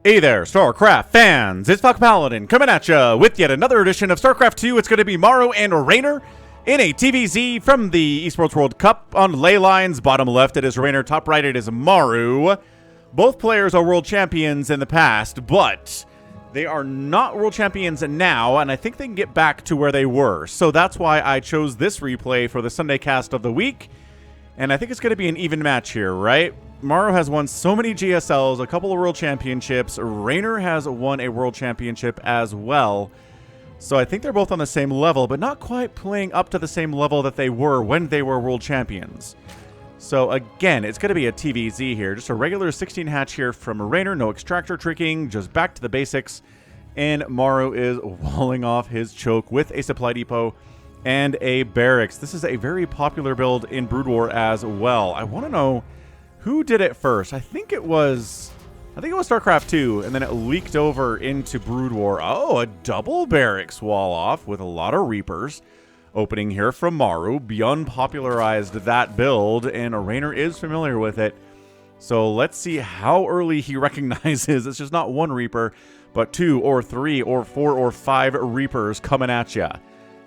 Hey there, StarCraft fans! It's falconpaladin coming at ya with yet another edition of StarCraft 2. It's going to be Maru and Reynor in a TVZ from the Esports World Cup. On ley lines, bottom left it is Reynor, top right it is Maru. Both players are world champions in the past, but they are not world champions now, and I think they can get back to where they were. So that's why I chose this replay for the Sunday cast of the week, and I think it's going to be an even match here, right? Maru has won so many GSLs, a couple of world championships. Reynor has won a world championship as well. So I think they're both on the same level, but not quite playing up to the same level that they were when they were world champions. So again, it's going to be a TVZ here. Just a regular 16 hatch here from Reynor. No extractor tricking, just back to the basics. And Maru is walling off his choke with a supply depot and a barracks. This is a very popular build in Brood War as well. I want to know who did it first. I think it was StarCraft 2, and then it leaked over into Brood War. Oh, a double barracks wall off with a lot of Reapers. Opening here from Maru. Beyond popularized that build, and Reynor is familiar with it. So let's see how early he recognizes it's just not one Reaper, but 2 or 3 or 4 or 5 Reapers coming at ya.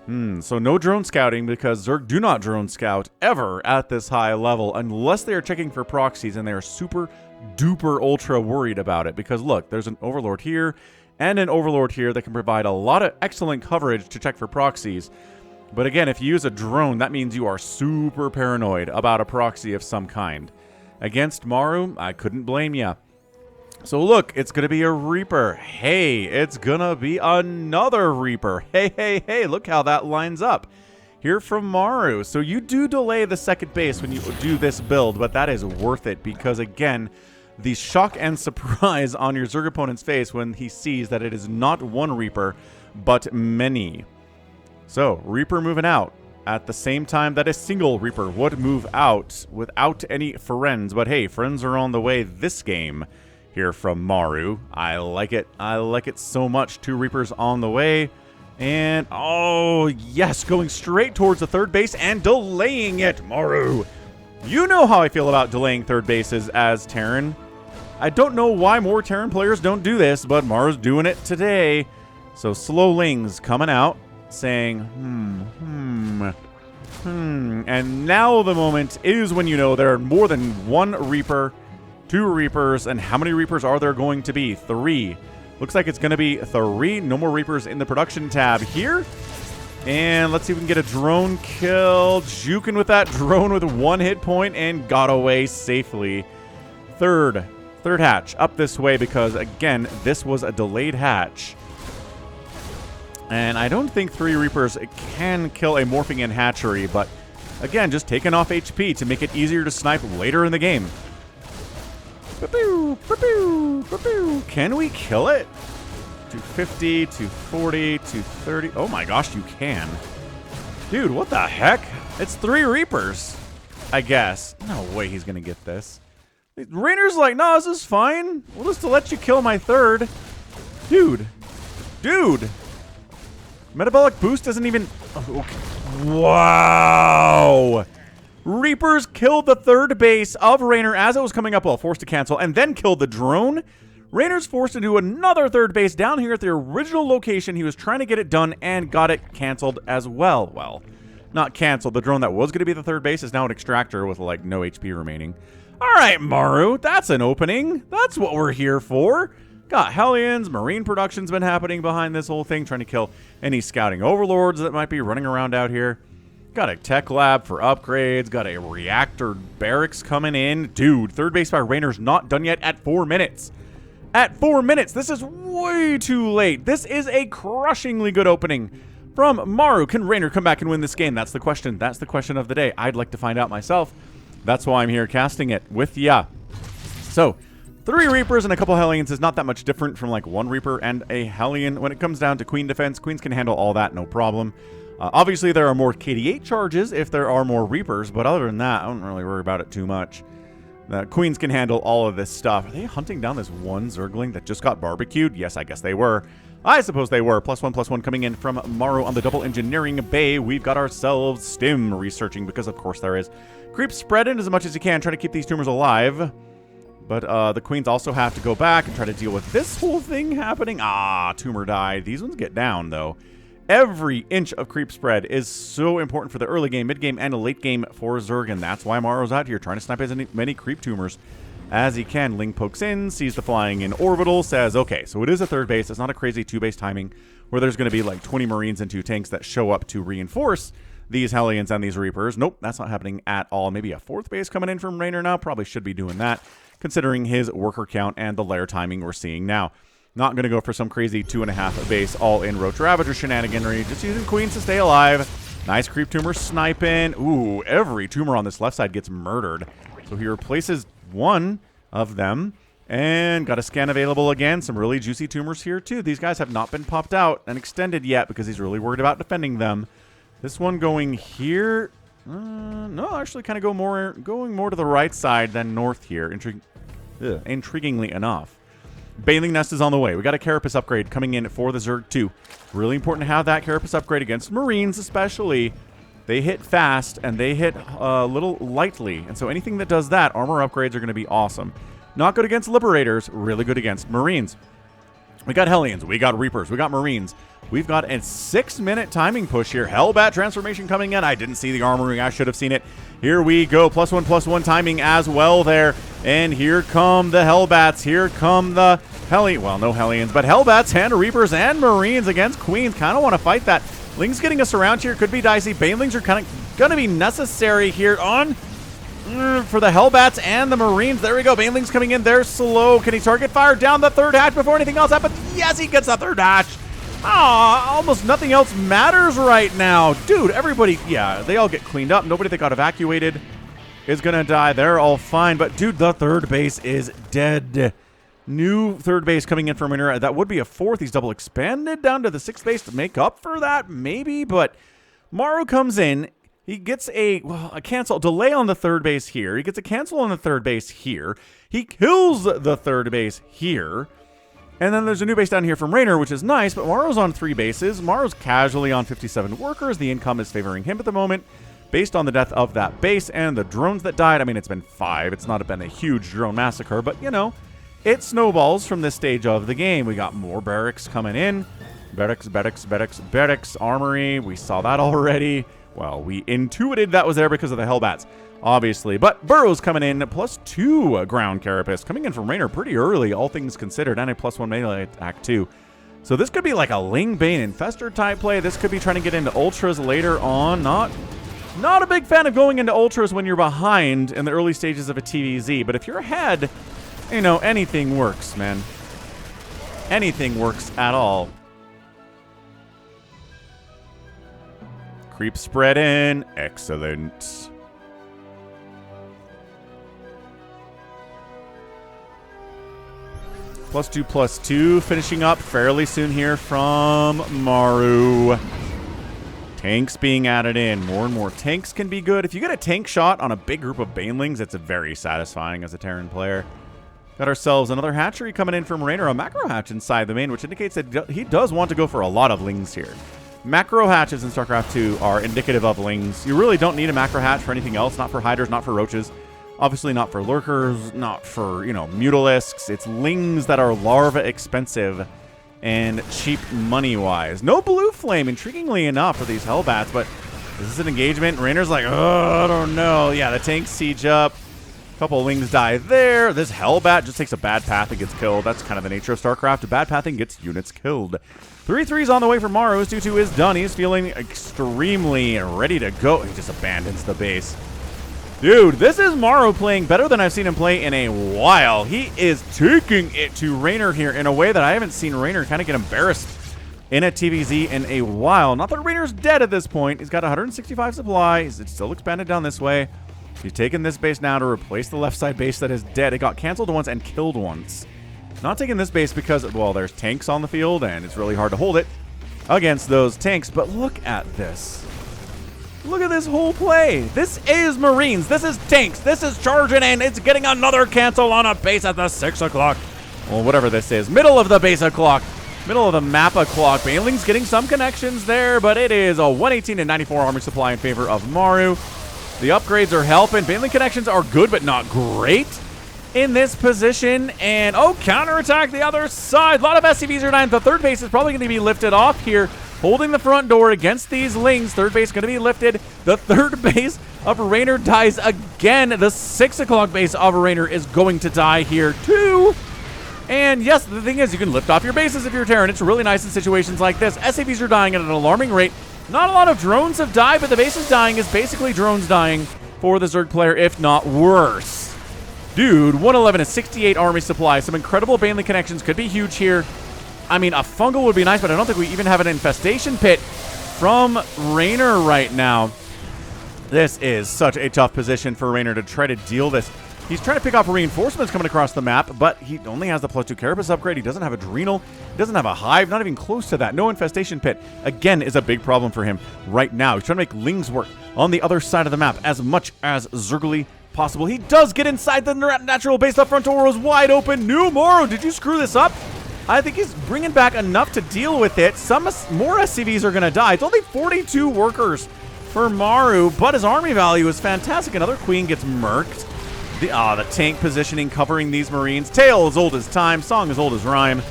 So no drone scouting, because Zerg do not drone scout ever at this high level unless they are checking for proxies, and they are super duper ultra worried about it. Because look, there's an Overlord here and an Overlord here that can provide a lot of excellent coverage to check for proxies. But again, if you use a drone, that means you are super paranoid about a proxy of some kind. Against Maru, I couldn't blame ya. So look, it's going to be a Reaper. Hey, it's going to be another Reaper. Hey, look how that lines up. Here from Maru. So you do delay the second base when you do this build, but that is worth it because, again, the shock and surprise on your Zerg opponent's face when he sees that it is not one Reaper, but many. So, Reaper moving out at the same time that a single Reaper would move out without any friends. But hey, friends are on the way this game. Here from Maru. I like it. I like it so much. 2 Reapers on the way. And, oh, yes, going straight towards the third base and delaying it. Maru. You know how I feel about delaying third bases as Terran. I don't know why more Terran players don't do this, but Maru's doing it today. So Slowlings coming out saying, And now the moment is when you know there are more than one Reaper, 2 Reapers, and how many Reapers are there going to be? 3. Looks like it's going to be 3. No more Reapers in the production tab here. And let's see if we can get a drone kill. Juking with that drone with 1 hit point and got away safely. Third hatch up this way because, again, this was a delayed hatch. And I don't think 3 Reapers can kill a morphing in hatchery, but again, just taking off HP to make it easier to snipe later in the game. Can we kill it? 250, 240, 230. Oh my gosh, you can. Dude, what the heck? It's 3 Reapers, I guess. No way he's going to get this. Reynor's like, no, this is fine. We'll just let you kill my 3rd. Dude. Metabolic boost doesn't even... Oh, okay. Wow. Reapers killed the 3rd base of Reynor as it was coming up, well, forced to cancel, and then killed the drone. Reynor's forced to do another 3rd base down here at the original location. He was trying to get it done and got it canceled as well. Well, not canceled. The drone that was going to be the 3rd base is now an extractor with, like, no HP remaining. All right, Maru, that's an opening. That's what we're here for. Got Hellions, Marine production's been happening behind this whole thing, trying to kill any scouting overlords that might be running around out here. Got a tech lab for upgrades. Got a reactor barracks coming in. Dude, 3rd base by Reynor's not done yet at 4 minutes. At 4 minutes. This is way too late. This is a crushingly good opening from Maru. Can Reynor come back and win this game? That's the question. That's the question of the day. I'd like to find out myself. That's why I'm here casting it with ya. So, 3 Reapers and a couple Hellions is not that much different from like 1 Reaper and a Hellion. When it comes down to Queen defense, Queens can handle all that, no problem. Obviously, there are more KD8 charges if there are more Reapers, but other than that, I don't really worry about it too much. The Queens can handle all of this stuff. Are they hunting down this one Zergling that just got barbecued? Yes, I guess they were. I suppose they were. +1/+1 coming in from Maru on the double engineering bay. We've got ourselves Stim researching because, of course, there is. Creep spread in as much as you can. Try to keep these tumors alive. But the queens also have to go back and try to deal with this whole thing happening. Ah, tumor died. These ones get down, though. Every inch of creep spread is so important for the early game, mid game, and late game for Zerg, and that's why Maru's out here trying to snipe as many creep tumors as he can. Ling pokes in, sees the flying in orbital, says, okay, so it is a third base. It's not a crazy 2-base timing where there's going to be like 20 Marines and 2 tanks that show up to reinforce these Hellions and these Reapers. Nope, that's not happening at all. Maybe a 4th base coming in from Reynor now. Probably should be doing that, considering his worker count and the lair timing we're seeing now. Not going to go for some crazy 2.5 base all-in Roach Ravager shenaniganry. Just using queens to stay alive. Nice creep tumor sniping. Ooh, every tumor on this left side gets murdered. So he replaces one of them. And got a scan available again. Some really juicy tumors here, too. These guys have not been popped out and extended yet because he's really worried about defending them. This one going here. No, actually kind of going more to the right side than north here. Intriguingly enough. Baneling Nest is on the way. We got a Carapace upgrade coming in for the Zerg 2. Really important to have that Carapace upgrade against Marines especially. They hit fast and they hit a little lightly. And so anything that does that, armor upgrades are going to be awesome. Not good against Liberators, really good against Marines. We got Hellions, we got Reapers, we got Marines. We've got a 6-minute timing push here. Hellbat transformation coming in. I didn't see the armoring. I should have seen it. Here we go. +1/+1 timing as well there. And here come the Hellbats. Here come the well, no Hellions, but Hellbats and Reapers and Marines against Queens. Kind of want to fight that. Ling's getting us around here. Could be dicey. Banelings are kind of going to be necessary here on for the Hellbats and the Marines. There we go. Banelings coming in. They're slow. Can he target fire down the third hatch before anything else happens? Yes, he gets the third hatch. Almost nothing else matters right now. Dude, everybody, yeah, they all get cleaned up. Nobody that got evacuated is going to die. They're all fine. But, dude, the third base is dead. New third base coming in from Reynor. That would be a 4th. He's double expanded down to the 6th base to make up for that, maybe. But Maru comes in. He gets a cancel, delay on the third base here. He gets a cancel on the third base here. He kills the third base here. And then there's a new base down here from Reynor, which is nice, but Maru's on 3 bases. Maru's casually on 57 workers. The income is favoring him at the moment, based on the death of that base and the drones that died. I mean, it's been 5. It's not been a huge drone massacre, but, you know, it snowballs from this stage of the game. We got more barracks coming in. Barracks, armory. We saw that already. Well, we intuited that was there because of the Hellbats, obviously. But Burrow's coming in, +2 ground Carapace. Coming in from Reynor pretty early, all things considered, and a +1 melee attack too. So this could be like a Ling Bane Infestor type play. This could be trying to get into Ultras later on. Not a big fan of going into Ultras when you're behind in the early stages of a TVZ. But if you're ahead, you know, anything works, man. Anything works at all. Creep spread in. Excellent. +2/+2 finishing up fairly soon here from Maru. Tanks being added in. More and more tanks can be good. If you get a tank shot on a big group of Banelings, it's very satisfying as a Terran player. Got ourselves another hatchery coming in from Reynor, a macro hatch inside the main, which indicates that he does want to go for a lot of Lings here. Macro hatches in StarCraft 2 are indicative of Lings. You really don't need a macro hatch for anything else, not for hiders, not for roaches. Obviously not for lurkers, not for, you know, mutalisks. It's Lings that are larva expensive and cheap money-wise. No blue flame, intriguingly enough, for these Hellbats, but is this an engagement? Raynor's like, oh, I don't know. Yeah, the tanks siege up. A couple Lings die there. This Hellbat just takes a bad path and gets killed. That's kind of the nature of StarCraft. A bad pathing gets units killed. 3-3's on the way for Maru. His 2-2 is done. He's feeling extremely ready to go. He just abandons the base. Dude, this is Maru playing better than I've seen him play in a while. He is taking it to Reynor here in a way that I haven't seen Reynor kind of get embarrassed in a TVZ in a while. Not that Raynor's dead at this point. He's got 165 supply. He's still expanded down this way. He's taken this base now to replace the left side base that is dead. It got canceled once and killed once. Not taking this base because, well, there's tanks on the field and it's really hard to hold it against those tanks. But look at this. Look at this whole play. This is Marines. This is tanks. This is charging in. It's getting another cancel on a base at the 6 o'clock. Well, whatever this is. Middle of the base o'clock. Middle of the map o'clock. Baneling's getting some connections there, but it is a 118 and 94 armor supply in favor of Maru. The upgrades are helping. Baneling connections are good, but not great. in this position. And, oh, counterattack the other side. A lot of SCVs are dying. The third base is probably going to be lifted off here, holding the front door against these Lings. Third base going to be lifted. The third base of Reynor dies again. The 6 o'clock base of Reynor is going to die here too. And yes, the thing is, you can lift off your bases if you're Terran. It's really nice in situations like this. SCVs are dying at an alarming rate. Not a lot of drones have died, but the bases dying is basically drones dying for the Zerg player, if not worse. Dude, 111 is 68 army supply. Some incredible Baneling connections could be huge here. I mean, a fungal would be nice, but I don't think we even have an infestation pit from Reynor right now. This is such a tough position for Reynor to try to deal this. He's trying to pick off reinforcements coming across the map, but he only has the +2 Carapace upgrade. He doesn't have Adrenal. He doesn't have a Hive, not even close to that. No infestation pit, again, is a big problem for him right now. He's trying to make Lings work on the other side of the map as much as Zergly possible. He does get inside the natural base. The front door is wide open. New Maru, did you screw this up? I think he's bringing back enough to deal with it. Some more SCVs are going to die. It's only 42 workers for Maru, but his army value is fantastic. Another Queen gets murked. The tank positioning covering these Marines. Tale as old as time. Song as old as rhyme.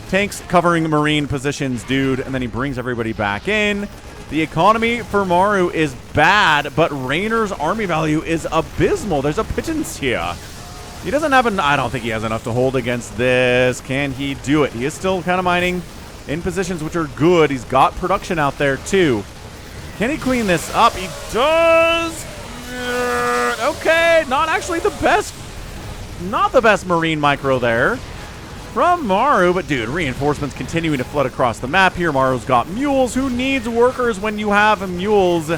Tanks covering Marine positions, dude. And then he brings everybody back in. The economy for Maru is bad, but Reynor's army value is abysmal. There's a pittance here. He doesn't have I don't think he has enough to hold against this. Can he do it? He is still kind of mining in positions which are good. He's got production out there too. Can he clean this up? He does. Okay, not actually the best. Not the best Marine micro there from Maru, but dude, reinforcements continuing to flood across the map here. Maru's got mules. Who needs workers when you have mules?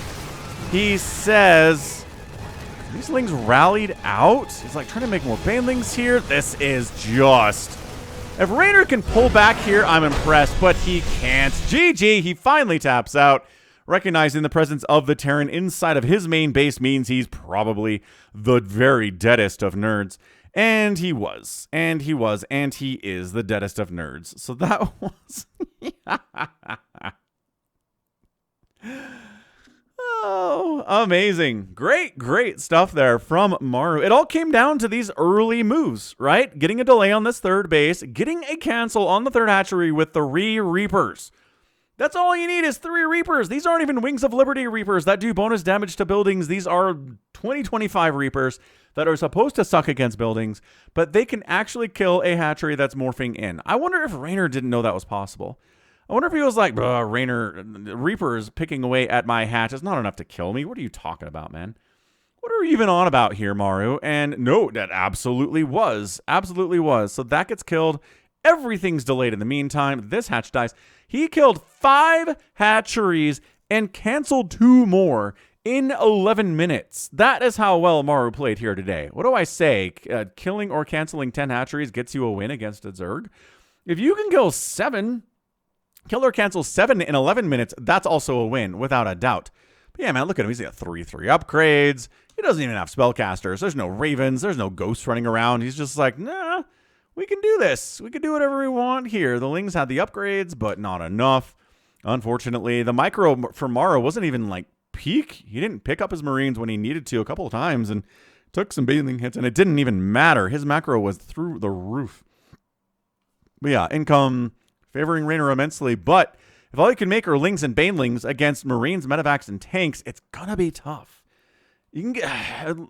He says, these Lings rallied out. He's like trying to make more Banelings here. This is just, if Reynor can pull back here, I'm impressed, but he can't. GG, he finally taps out. Recognizing the presence of the Terran inside of his main base means he's probably the very deadest of nerds. And he was. And he was. And he is the deadest of nerds. So that was... Oh, amazing. Great, great stuff there from Maru. It all came down to these early moves, right? Getting a delay on this third base. Getting a cancel on the third hatchery with 3 Reapers. That's all you need is 3 Reapers. These aren't even Wings of Liberty Reapers that do bonus damage to buildings. These are 2025 Reapers that are supposed to suck against buildings, but they can actually kill a hatchery that's morphing in. I wonder if Reynor didn't know that was possible. I wonder if he was like, Reynor, Reapers picking away at my hatch is not enough to kill me. What are you talking about, man? What are you even on about here, Maru? And no, that absolutely was. Absolutely was. So that gets killed. Everything's delayed in the meantime. This hatch dies. He killed 5 hatcheries and canceled 2 more in 11 minutes. That is how well Maru played here today. What do I say? Killing or canceling 10 hatcheries gets you a win against a Zerg. If you can kill 7, kill or cancel 7 in 11 minutes, that's also a win, without a doubt. But yeah, man, look at him. He's got 3 upgrades. He doesn't even have spellcasters. There's no ravens. There's no ghosts running around. He's just like, nah. We can do this. We can do whatever we want here. The Lings had the upgrades, but not enough. Unfortunately, the micro for Maru wasn't even like peak. He didn't pick up his Marines when he needed to a couple of times and took some Baneling hits, and it didn't even matter. His macro was through the roof. But yeah, income favoring Reynor immensely, but if all you can make are Lings and Banelings against Marines, Medevacs, and tanks, it's gonna be tough. You can get,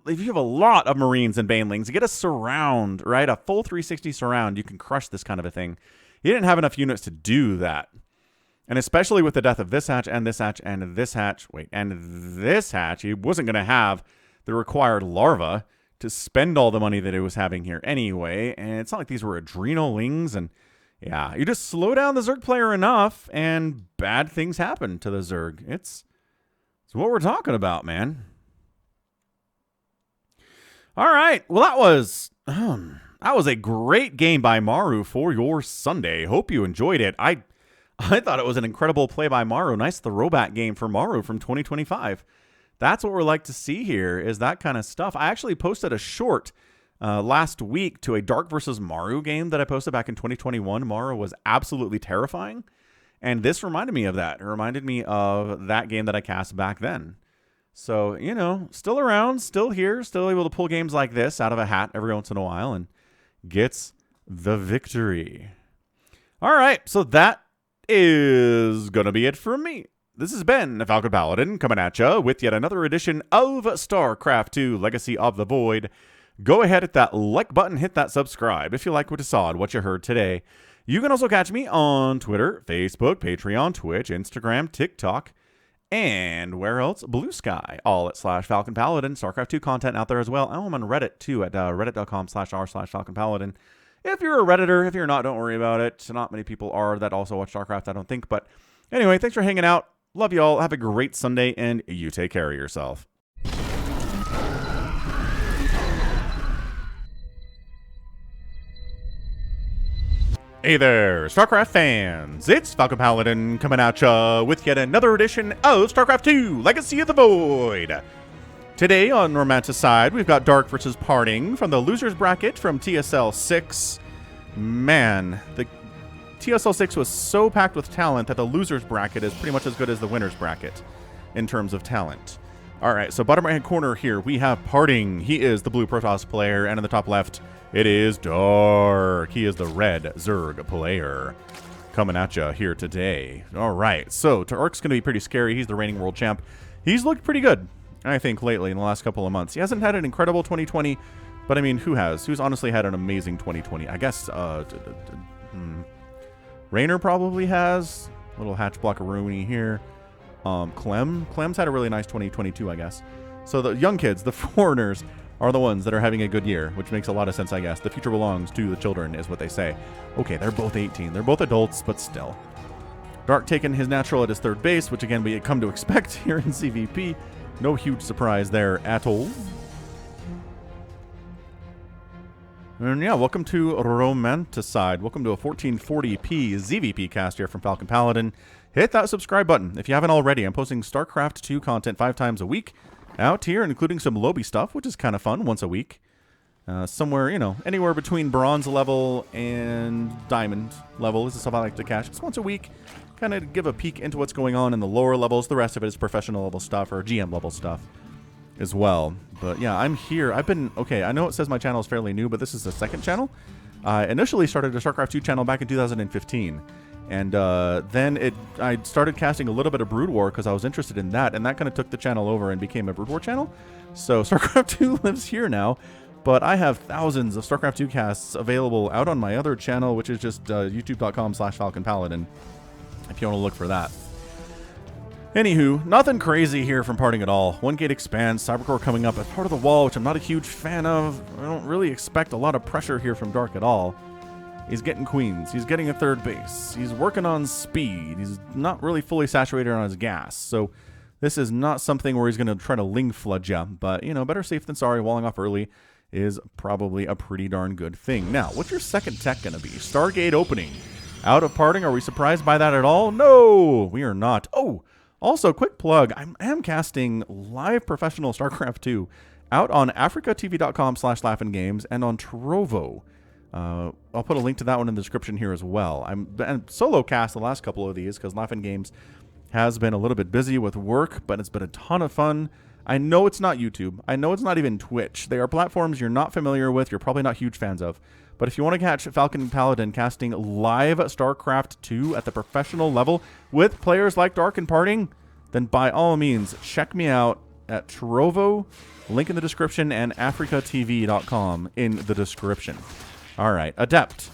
if you have a lot of Marines and Banelings, you get a surround, right? A full 360 surround, you can crush this kind of a thing. He didn't have enough units to do that. And especially with the death of this hatch and this hatch and this hatch, and this hatch, he wasn't going to have the required larva to spend all the money that he was having here anyway. And it's not like these were Adrenal Lings. And yeah, you just slow down the Zerg player enough and bad things happen to the Zerg. It's what we're talking about, man. All right. Well, that was a great game by Maru for your Sunday. Hope you enjoyed it. I thought it was an incredible play by Maru. Nice throwback game for Maru from 2025. That's what we're like to see here, is that kind of stuff. I actually posted a short last week to a Dark versus Maru game that I posted back in 2021. Maru was absolutely terrifying, and this reminded me of that. It reminded me of that game that I cast back then. So, you know, still around, still here, still able to pull games like this out of a hat every once in a while. And gets the victory. All right, so that is going to be it for me. This has been Falcon Paladin coming at you with yet another edition of StarCraft 2 Legacy of the Void. Go ahead, hit that like button, hit that subscribe if you like what you saw and what you heard today. You can also catch me on Twitter, Facebook, Patreon, Twitch, Instagram, TikTok, and where else? Blue Sky, all at /Falcon Paladin. StarCraft 2 content out there as well. I'm on Reddit too at reddit.com/r/Falcon Paladin. If you're a Redditor, if you're not, don't worry about it. Not many people are that also watch StarCraft, I don't think. But anyway, thanks for hanging out. Love you all. Have a great Sunday, and you take care of yourself. Hey there, StarCraft fans. It's Falcon Paladin coming at ya with yet another edition of StarCraft 2 Legacy of the Void. Today on Romanta's side, we've got Dark versus Parting from the losers bracket from TSL 6. Man, the TSL 6 was so packed with talent that the losers bracket is pretty much as good as the winners bracket in terms of talent. All right, so bottom right-hand corner here, we have Parting. He is the blue Protoss player, and in the top left, it is Dark. He is the red Zerg player coming at you here today. All right, so Dark's going to be pretty scary. He's the reigning world champ. He's looked pretty good, I think, lately in the last couple of months. He hasn't had an incredible 2020, but I mean, who has? Who's honestly had an amazing 2020? I guess Reynor probably has. Little hatch block of Rooney here. Clem's had a really nice 2022, I guess. So the young kids, the foreigners, are the ones that are having a good year, which makes a lot of sense, I guess. The future belongs to the children, is what they say. Okay, they're both 18. They're both adults, but still. Dark taking his natural at his third base, which again we had come to expect here in CVP. No huge surprise there at all. And yeah, welcome to Romanticide. Welcome to a 1440p ZVP cast here from Falcon Paladin. Hit that subscribe button if you haven't already. I'm posting StarCraft 2 content 5 times a week out here, including some lobby stuff, which is kind of fun once a week. Somewhere, you know, anywhere between bronze level and diamond level is the stuff I like to catch. Just once a week, kind of give a peek into what's going on in the lower levels. The rest of it is professional level stuff or GM level stuff as well. But yeah, I'm here. Okay, I know it says my channel is fairly new, but this is the second channel. I initially started a StarCraft 2 channel back in 2015. And then I started casting a little bit of Brood War because I was interested in that, and that kind of took the channel over and became a Brood War channel. So StarCraft 2 lives here now, but I have thousands of StarCraft 2 casts available out on my other channel, which is just youtube.com/Falcon Paladin, if you want to look for that. Anywho, nothing crazy here from Parting at all. 1 gate expands, Cybercore coming up as part of the wall, which I'm not a huge fan of. I don't really expect a lot of pressure here from Dark at all. He's getting queens. He's getting a third base. He's working on speed. He's not really fully saturated on his gas. So this is not something where he's going to try to Ling flood you. But, you know, better safe than sorry. Walling off early is probably a pretty darn good thing. Now, what's your second tech going to be? Stargate opening. Out of Parting. Are we surprised by that at all? No, we are not. Oh, also, quick plug. I am casting live professional StarCraft 2 out on africatv.com/laughingames and on Trovo. I'll put a link to that one in the description here as well. I'm solo cast the last couple of these because Laughing Games has been a little bit busy with work, but it's been a ton of fun. I know it's not YouTube. I know it's not even Twitch. They are platforms you're not familiar with. You're probably not huge fans of. But if you want to catch Falcon Paladin casting live StarCraft 2 at the professional level with players like Dark and Parting, then by all means, check me out at Trovo, link in the description, and africatv.com in the description. All right, Adept.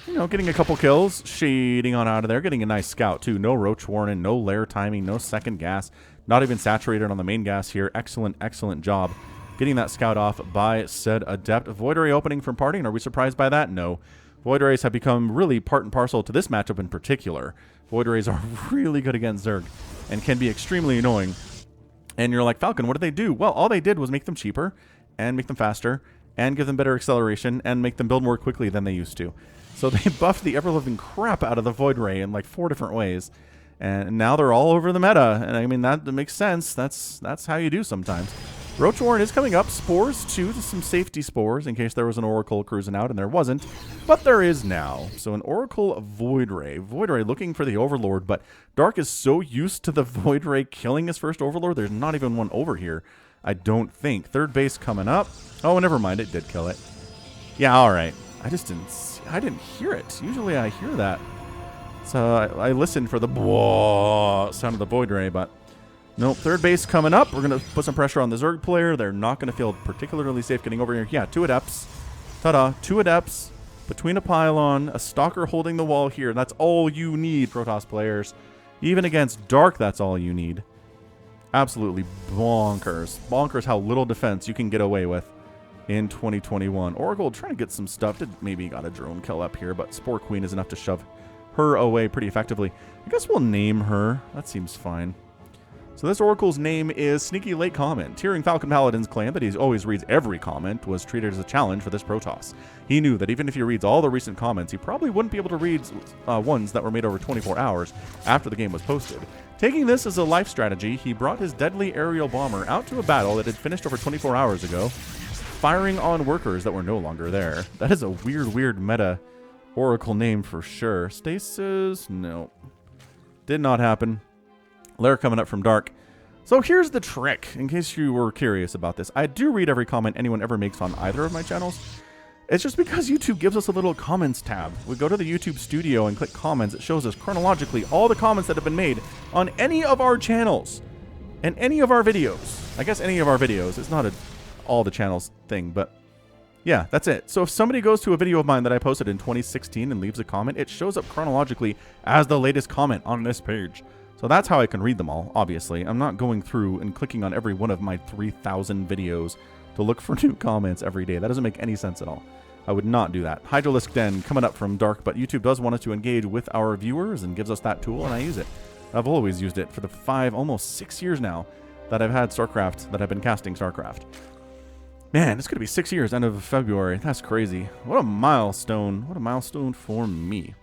You know, getting a couple kills, shading on out of there, getting a nice scout too. No roach warning, no lair timing, no second gas, not even saturated on the main gas here. Excellent, excellent job getting that scout off by said Adept. Void Ray opening from Parting. Are we surprised by that? No. Void Rays have become really part and parcel to this matchup in particular. Void Rays are really good against Zerg and can be extremely annoying. And you're like, Falcon, what did they do? Well, all they did was make them cheaper and make them faster and give them better acceleration, and make them build more quickly than they used to. So they buffed the ever-living crap out of the Void Ray in like 4 different ways, and now they're all over the meta. And I mean, that makes sense. That's how you do sometimes. Roach Warren is coming up. Spores, too. Some safety spores in case there was an Oracle cruising out, and there wasn't. But there is now. So an Oracle Void Ray. Void Ray looking for the Overlord, but Dark is so used to the Void Ray killing his first Overlord, there's not even one over here, I don't think. Third base coming up. Oh, never mind. It did kill it. Yeah, all right. I didn't hear it. Usually I hear that. So I listened for the sound of the Void Ray, but nope. Third base coming up. We're going to put some pressure on the Zerg player. They're not going to feel particularly safe getting over here. Yeah, 2 Adepts. Ta-da. 2 Adepts between a pylon, a Stalker holding the wall here. That's all you need, Protoss players. Even against Dark, that's all you need. Absolutely bonkers. Bonkers how little defense you can get away with in 2021. Oracle trying to get some stuff. Maybe got a drone kill up here, but Spore Queen is enough to shove her away pretty effectively. I guess we'll name her. That seems fine. So this Oracle's name is Sneaky Late Comment. Hearing Falcon Paladin's claim that he always reads every comment was treated as a challenge for this Protoss. He knew that even if he reads all the recent comments, he probably wouldn't be able to read ones that were made over 24 hours after the game was posted. Taking this as a life strategy, he brought his deadly aerial bomber out to a battle that had finished over 24 hours ago, firing on workers that were no longer there. That is a weird meta Oracle name for sure. Stasis? No. Did not happen. Lair coming up from Dark. So here's the trick, in case you were curious about this. I do read every comment anyone ever makes on either of my channels. It's just because YouTube gives us a little comments tab. We go to the YouTube studio and click comments. It shows us chronologically all the comments that have been made on any of our channels and any of our videos. I guess any of our videos. It's not all the channels thing, but yeah, that's it. So if somebody goes to a video of mine that I posted in 2016 and leaves a comment, it shows up chronologically as the latest comment on this page. So that's how I can read them all, obviously. I'm not going through and clicking on every one of my 3,000 videos to look for new comments every day. That doesn't make any sense at all. I would not do that. Hydralisk Den coming up from Dark, but YouTube does want us to engage with our viewers and gives us that tool, and I use it. I've always used it for the 5, almost 6 years now that I've had StarCraft, that I've been casting StarCraft. Man, it's going to be 6 years, end of February. That's crazy. What a milestone. What a milestone for me.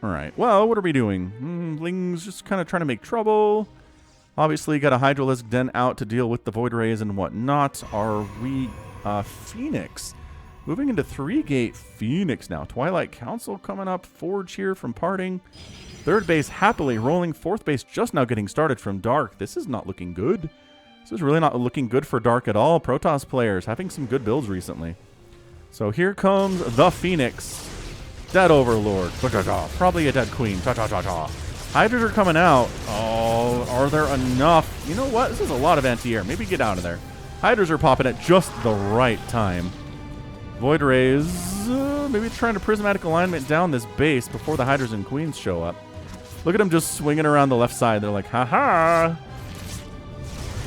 Alright, well, what are we doing? Ling's just kind of trying to make trouble. Obviously, got a Hydralisk Den out to deal with the Void Rays and whatnot. Are we Phoenix? Moving into 3-gate Phoenix now. Twilight Council coming up. Forge here from Parting. Third base happily rolling. Fourth base just now getting started from Dark. This is not looking good. This is really not looking good for Dark at all. Protoss players having some good builds recently. So here comes the Phoenix. Dead Overlord. Probably a dead Queen. Hydras are coming out. Oh, are there enough? You know what? This is a lot of anti-air. Maybe get out of there. Hydras are popping at just the right time. Void Rays, maybe trying to prismatic alignment down this base before the Hydras and Queens show up. Look at them just swinging around the left side. They're like, haha.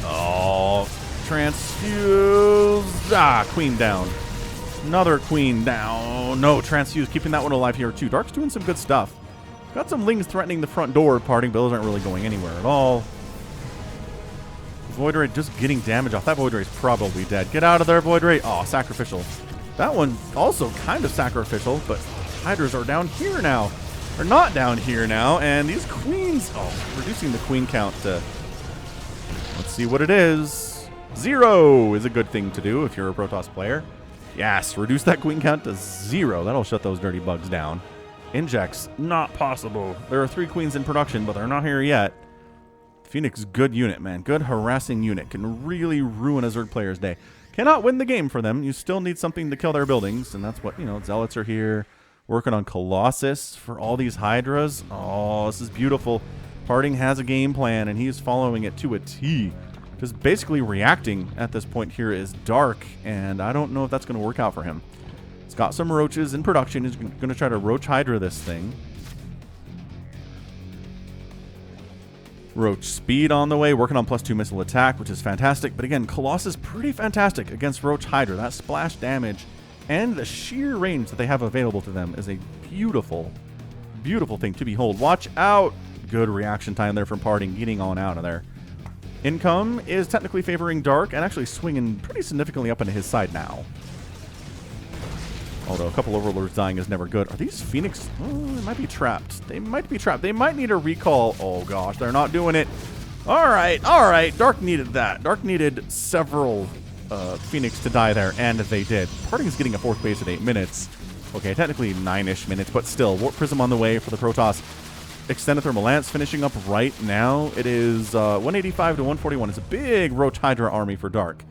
Oh, transfuse. Queen down. Another Queen down. No, transfuse, keeping that one alive here too. Dark's doing some good stuff. Got some Lings threatening the front door. Parting bills aren't really going anywhere at all. Void Ray just getting damage off. That Void Ray's probably dead. Get out of there, Void Ray. Oh, sacrificial. That one also kind of sacrificial, but Hydras are down here now. Or not down here now, and these Queens... Oh, reducing the Queen count to... Let's see what it is. 0 is a good thing to do if you're a Protoss player. Yes, reduce that Queen count to 0. That'll shut those dirty bugs down. Injects, not possible. There are 3 Queens in production, but they're not here yet. Phoenix, good unit, man. Good harassing unit. Can really ruin a Zerg player's day. Cannot win the game for them. You still need something to kill their buildings, and that's what, you know, Zealots are here. Working on Colossus for all these Hydras. Oh, this is beautiful. Parting has a game plan, and he's following it to a T. Just basically reacting at this point here is Dark, and I don't know if that's going to work out for him. He's got some roaches in production. He's going to try to Roach Hydra this thing. Roach speed on the way, working on +2 missile attack, which is fantastic. But again, Colossus pretty fantastic against Roach Hydra. That splash damage and the sheer range that they have available to them is a beautiful, beautiful thing to behold. Watch out! Good reaction time there from Parting, getting on out of there. Income is technically favoring Dark and actually swinging pretty significantly up into his side now. Although a couple Overlords dying is never good. Are these Phoenix? Oh, they might be trapped. They might be trapped. They might need a recall. Oh, gosh. They're not doing it. All right. All right. Dark needed that. Dark needed several Phoenix to die there, and they did. Parting's getting a 4th base at 8 minutes. Okay, technically 9-ish minutes, but still. Warp Prism on the way for the Protoss. Extended Thermal Lance finishing up right now. It is 185 to 141. It's a big Roach Hydra army for Dark.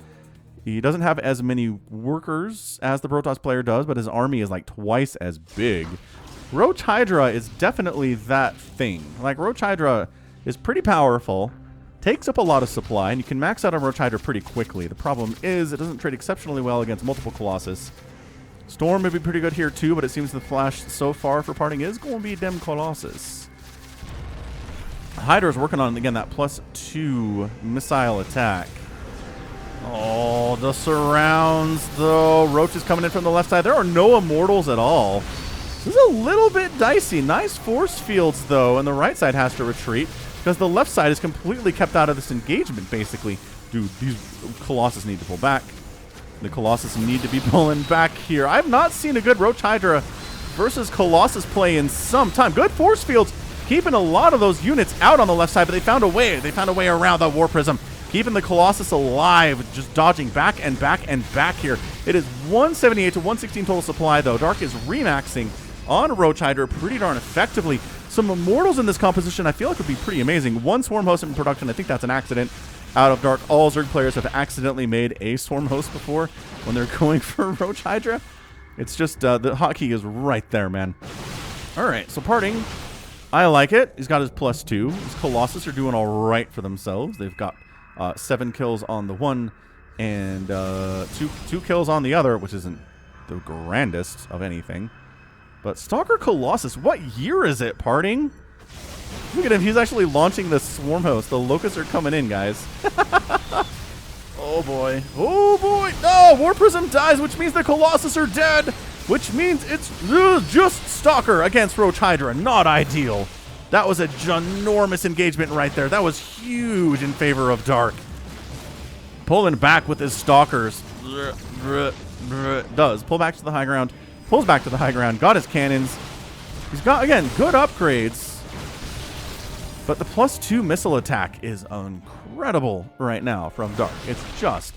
He doesn't have as many workers as the Protoss player does, but his army is like twice as big. Roach Hydra is definitely that thing. Like, Roach Hydra is pretty powerful, takes up a lot of supply, and you can max out on Roach Hydra pretty quickly. The problem is it doesn't trade exceptionally well against multiple Colossus. Storm would be pretty good here too, but it seems the flash so far for parting is going to be Dem Colossus. Hydra's working on, again, that +2 missile attack. Oh, the surrounds, though. Roach is coming in from the left side. There are no immortals at all. This is a little bit dicey. Nice force fields, though, and the right side has to retreat because the left side is completely kept out of this engagement, basically. Dude, these Colossus need to pull back. The Colossus need to be pulling back here. I've not seen a good Roach Hydra versus Colossus play in some time. Good force fields, keeping a lot of those units out on the left side, but they found a way. They found a way around the War Prism, keeping the Colossus alive, just dodging back and back and back here. It is 178 to 116 total supply, though. Dark is remaxing on Roach Hydra pretty darn effectively. Some Immortals in this composition I feel like would be pretty amazing. One Swarm Host in production, I think that's an accident. Out of Dark, all Zerg players have accidentally made a Swarm Host before when they're going for Roach Hydra. It's just, the hotkey is right there, man. All right, so parting, I like it. He's got his +2. His Colossus are doing all right for themselves. They've got 7 kills on the one and two kills on the other, which isn't the grandest of anything. But Stalker Colossus, what year is it, parting? Look at him. He's actually launching the Swarm Host. The Locusts are coming in, guys. Oh, boy. Oh, boy. No, War Prism dies, which means the Colossus are dead, which means it's just Stalker against Roach Hydra. Not ideal. That was a ginormous engagement right there. That was huge in favor of Dark. Pulling back with his Stalkers. Does. Pull back to the high ground. Pulls back to the high ground. Got his cannons. He's got, again, good upgrades. But the +2 missile attack is incredible right now from Dark. It's just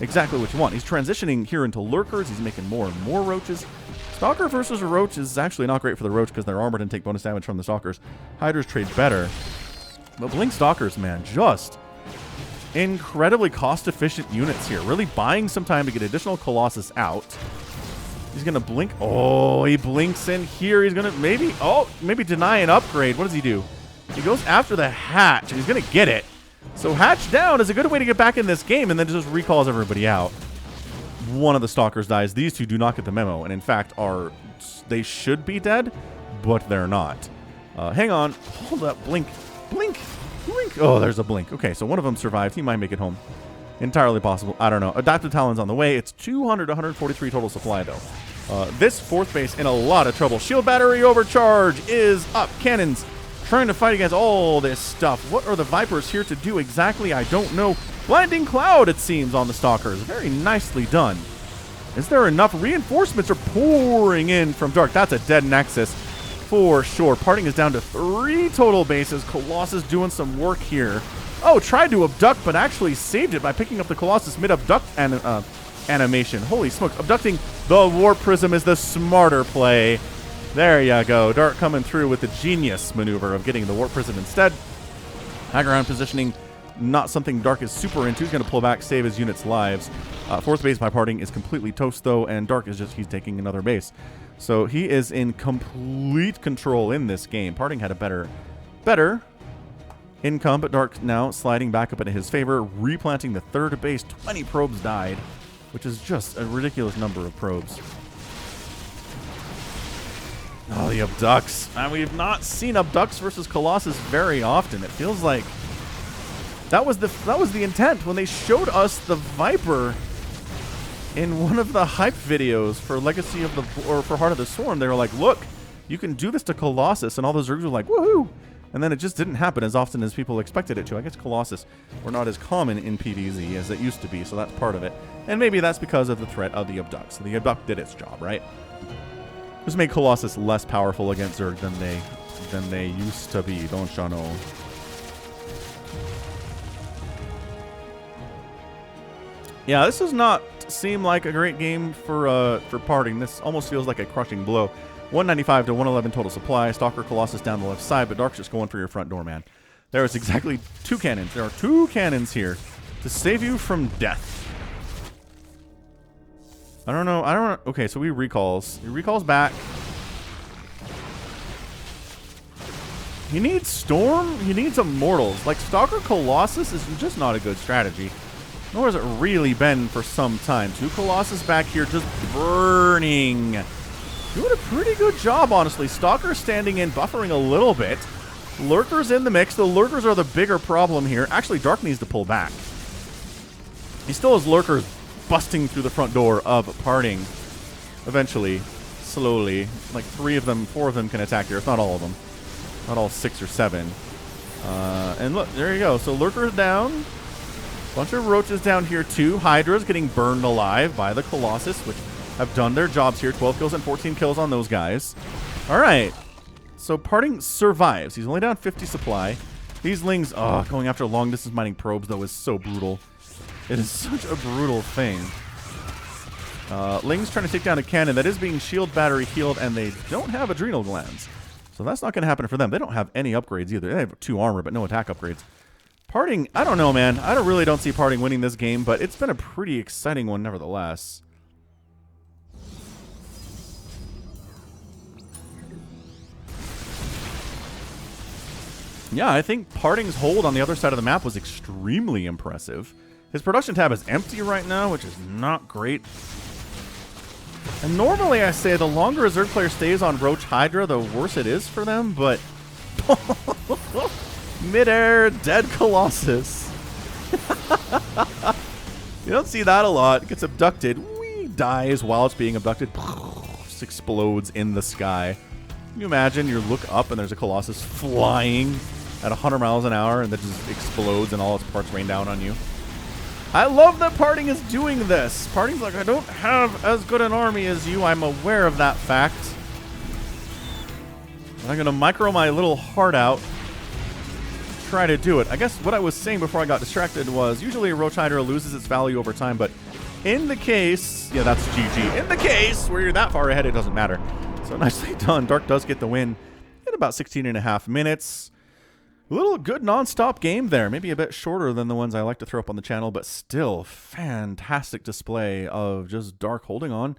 exactly what you want. He's transitioning here into Lurkers. He's making more and more Roaches. Stalker versus a Roach is actually not great for the Roach because they're armored and take bonus damage from the Stalkers. Hydras trade better. But Blink Stalkers, man, just incredibly cost-efficient units here. Really buying some time to get additional Colossus out. He's going to blink. Oh, he blinks in here. He's going to maybe deny an upgrade. What does he do? He goes after the Hatch, and he's going to get it. So Hatch down is a good way to get back in this game, and then just recalls everybody out. One of the Stalkers dies. These two do not get the memo, and in fact, they should be dead, but they're not. Hang on. Hold up. Blink. Blink. Blink. Oh, there's a blink. Okay, so one of them survived. He might make it home. Entirely possible. I don't know. Adaptive Talon's on the way. It's 200 to 143 total supply, though. This fourth base in a lot of trouble. Shield battery overcharge is up. Cannons trying to fight against all this stuff. What are the Vipers here to do exactly? I don't know. Blinding Cloud, it seems, on the Stalkers. Very nicely done. Is there enough? Reinforcements are pouring in from Dark. That's a dead Nexus for sure. Parting is down to 3 total bases. Colossus doing some work here. Oh, tried to abduct, but actually saved it by picking up the Colossus mid-abduct animation. Holy smokes. Abducting the War Prism is the smarter play. There you go. Dark coming through with the genius maneuver of getting the Warp Prism instead. High ground positioning, not something Dark is super into. He's going to pull back, save his units' lives. Fourth base by parting is completely toast, though, and Dark is he's taking another base. So he is in complete control in this game. Parting had a better income, but Dark now sliding back up into his favor, replanting the third base. 20 probes died, which is just a ridiculous number of probes. Oh, the abducts. And we've not seen abducts versus Colossus very often. It feels like that was the intent when they showed us the Viper in one of the hype videos for Legacy of the for Heart of the Swarm. They were like, "Look, you can do this to Colossus," and all those Zergs were like, "Woohoo!" And then it just didn't happen as often as people expected it to. I guess Colossus were not as common in PvZ as it used to be, so that's part of it. And maybe that's because of the threat of the abducts. So the abduct did its job, right? Just made Colossus less powerful against Zerg than they used to be, don't you know? Yeah, this does not seem like a great game for parting. This almost feels like a crushing blow. 195 to 111 total supply. Stalker Colossus down the left side, but Dark's just going for your front door, man. There is exactly 2 cannons. There are 2 cannons here to save you from death. I don't know. Okay, so he recalls. He recalls back. He needs Storm. He needs Immortals. Like, Stalker Colossus is just not a good strategy. Nor has it really been for some time. 2 Colossus back here just burning. Doing a pretty good job, honestly. Stalker standing in, buffering a little bit. Lurkers in the mix. The Lurkers are the bigger problem here. Actually, Dark needs to pull back. He still has Lurkers busting through the front door of Parting. Eventually. Slowly. Like 4 of them can attack here. If not all of them. Not all 6 or 7. And look, there you go. So Lurkers down. Bunch of Roaches down here too. Hydras getting burned alive by the Colossus, which have done their jobs here. 12 kills and 14 kills on those guys. Alright. So Parting survives. He's only down 50 supply. These Lings, going after long distance mining probes though is so brutal. It is such a brutal thing. Ling's trying to take down a cannon that is being shield battery healed, and they don't have adrenal glands. So that's not going to happen for them. They don't have any upgrades either. They have 2 armor, but no attack upgrades. Parting, I don't know, man. I really don't see Parting winning this game, but it's been a pretty exciting one nevertheless. Yeah, I think Parting's hold on the other side of the map was extremely impressive. His production tab is empty right now, which is not great. And normally I say the longer a Zerg player stays on Roach Hydra, the worse it is for them, but... Mid-air dead Colossus. You don't see that a lot. It gets abducted. Whee, dies while it's being abducted. Just explodes in the sky. Can you imagine you look up and there's a Colossus flying at 100 miles an hour and that just explodes and all its parts rain down on you? I love that Parting is doing this. Parting's like, I don't have as good an army as you. I'm aware of that fact. I'm going to micro my little heart out. Try to do it. I guess what I was saying before I got distracted was usually a Roach Hydra loses its value over time, but in the case, yeah, that's GG. In the case where you're that far ahead, it doesn't matter. So nicely done. Dark does get the win in about 16.5 minutes. A little good non-stop game there. Maybe a bit shorter than the ones I like to throw up on the channel, but still fantastic display of just Dark holding on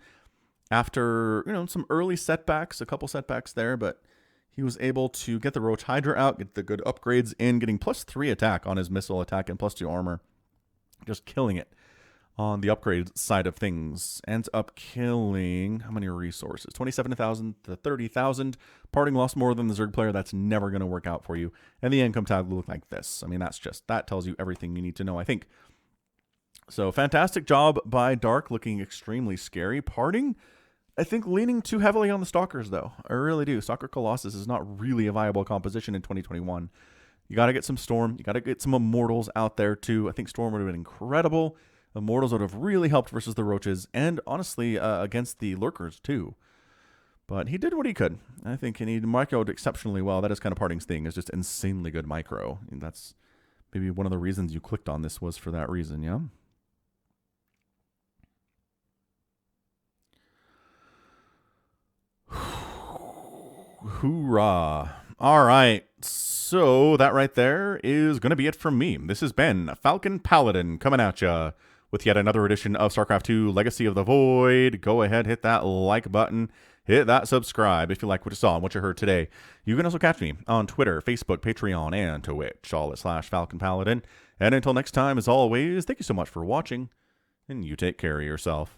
after, some early setbacks, a couple setbacks there, but he was able to get the Roach Hydra out, get the good upgrades in, getting +3 attack on his missile attack and +2 armor. Just killing it on the upgrade side of things. Ends up killing, how many resources? 27,000 to 30,000. Parting lost more than the Zerg player. That's never going to work out for you. And the income tag will look like this. I mean, that tells you everything you need to know, I think. So fantastic job by Dark, looking extremely scary. Parting, I think leaning too heavily on the Stalkers, though. I really do. Stalker Colossus is not really a viable composition in 2021. You got to get some Storm. You got to get some Immortals out there, too. I think Storm would have been incredible. Immortals would have really helped versus the Roaches, and honestly, against the Lurkers, too. But he did what he could. I think he microed exceptionally well. That is kind of Parting's thing, is just insanely good micro. And that's maybe one of the reasons you clicked on this was for that reason, yeah? Hoorah. All right. So that right there is going to be it from me. This has been Falcon Paladin coming at ya with yet another edition of StarCraft 2 Legacy of the Void. Go ahead, hit that like button. Hit that subscribe if you like what you saw and what you heard today. You can also catch me on Twitter, Facebook, Patreon, and Twitch, all at /FalconPaladin. And until next time, as always, thank you so much for watching, and you take care of yourself.